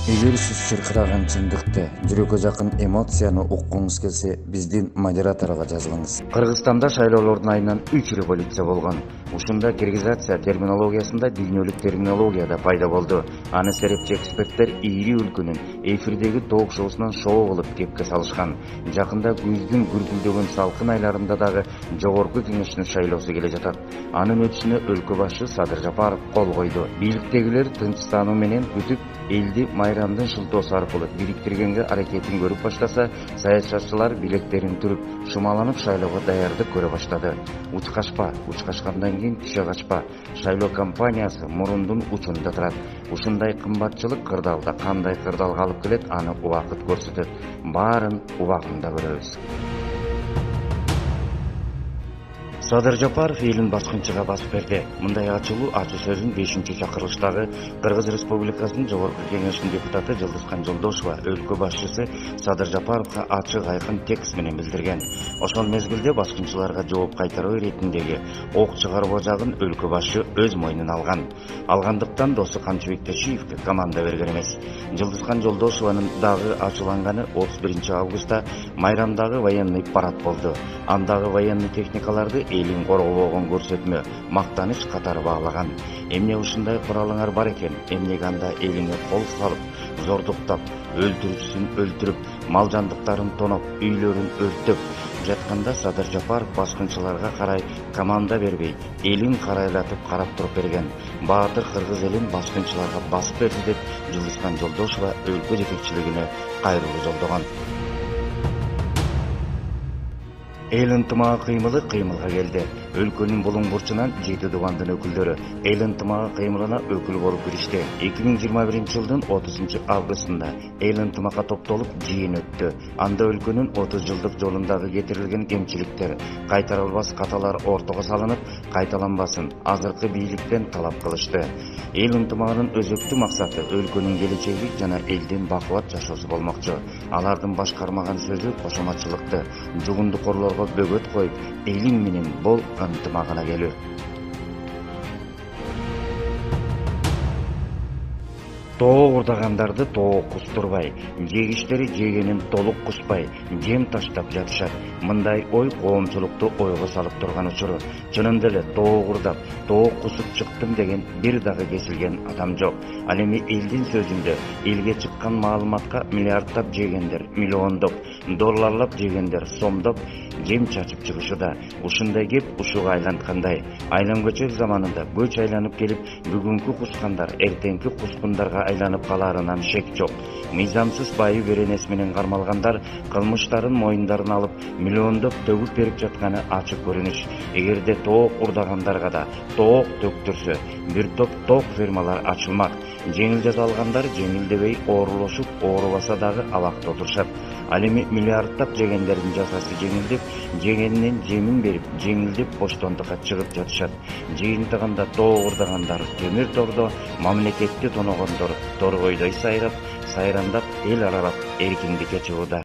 Эгер сиз чыркыраган чындыкты, жүрөккө жакын эмоцияны уккуңуз келсе, биздин модераторго жазылыңыз. Кыргызстанда шайлоолордун айынан 3 революция болгон. Ушунда киргизация терминологиясында дүйнөлүк терминология да пайда болду. Аны серепчи эксперттер ири өлкөнүн эфирдеги ток-шоусунан шоу кылып кепке салышкан. Жакында күздүн гүргүлдөгөн салкын айларында дагы жогорку кеңештин шайлоосу келе жатат. Анын өтүшүнө өлкө башчы Садыр Жапаров кол койду. Бийликтегилер тынчсыздануу менен күтүп, элди майрамдын шылтоосу аркылуу бириктиргенге аракетин көрүп баштаса, саясатчылар билектерин түрүп, шумаланып шайлоого даярдык көрө баштады. Уч качкандан кийин киши качпа. Шайлоо кампаниясы мурундун учунда турат. Ушундай кымбатчылык кырдаалда кандай кырдаалга алып келет, аны убакыт көрсөтөт. Баарын убагында көрөбүз. Садыр Жапаров элин баскынчыга басып берди. Мындай ачуу сөзүн 5-чакырылыштагы Кыргыз Республикасынын Жогорку Кеңешинин депутаты Жылдызкан Жолдошова өлкө башчысы Садыр Жапаровго ачык айкын текст менен билдирген. Ошол мезгилде баскынчыларга жооп кайтаруу иретиндеги ок чыгаруу жагын өлкө башчы өз мойнуна алган. Алгандыктан досу Канчыбек Тешиевке команда берген эмес. Жылдызкан Жолдошованын дагы ачууланганы 31 августта майрамдагы военный парад болду. Андагы военный техникаларды элин коргообогон көрсөтмө, мактаныч катары баглаган. Эмне ушундай куралыңар бар экен, эмнеге анда элиңе кол салып, зордуктап, өлтүрүксүн өлтүрүп, мал жандыктарын тоноп, үйлөрүн өрттөп жатканда Садыр Жапаров баскынчыларга карай команда бербей, элин карайлатып карап туруп берген. Баатыр кыргыз элин баскынчыларга басып берди деп Жылдызкан Жолдошова өлкө жетекчилигине кайрылуу жолдогон. Эл ынтымагы кыймылы кыймылга келди. Өлкөнүн булуң бурчунан 7 дубандын өкүлдөрү эл ынтымагы кыймылына өкүл болуп киришти. 2021 жылдын 30 августунда эл ынтымакка топтолуп жыйын өттү. Анда өлкөнүн 30 жылдык жолундагы кетирилген кемчиликтер, кайтарылбас каталар ортого салынып, кайталанбасын азыркы бийликтен талап кылышты. Эл ынтымагынын өзөктүү максаты өлкөнүн келечеги жана элдин бакубат жашоосу болмокчу. Алардын башкармаган сөзү кошоматчылыкты, жугундукорлорго бөгөт коюп, элиң менен бол ынтымагына келүү. Тоо урдагандарды тоо кустурбай, жегиштери жегенин толук куспай, жем таштап жатышат. Мындай ой коомчулукту ойго салып турган учуру. Чынында эле тоо урдап, тоо кусуп чыктым деген бир дагы кесилген адам жок. Ал эми элдин сөзүндө элге чыккан маалыматка миллиарддап жегендер, миллиондоп, долларлап жегендер, сомдоп жем чачып чыгышыда. Ушундай кеп ушуга айланткандай. Айлам көчөк заманында көч айланып келип, бүгүнкү кускандар эртеңки кускундарга айланып калаарынан шек жок. Мыйзамсыз байы беренеси менен кармалгандар кылмыштарын моюндарына алып, миллиондоп төгүп берип жатканы ачык көрүнүш. Эгерде тоок урдагандарга да тоок төктүрсө, бир топ тоок фермалар ачылмак. Жеңил жаза алгандар жеңилдебей оорулошуп, оорубаса дагы абакта отурушат. Ал эми миллиарддап жегендердин жазасы жеңилдеп, жегенинен жемин берип, жеңилдеп боштондукка чыгып жатышат. Жыйынтыгында тоо урдагандар темир тордо, мамлекетти тоногондор торгойдой сайрап, сайрандап эл аралап эркиндикке чыгууда.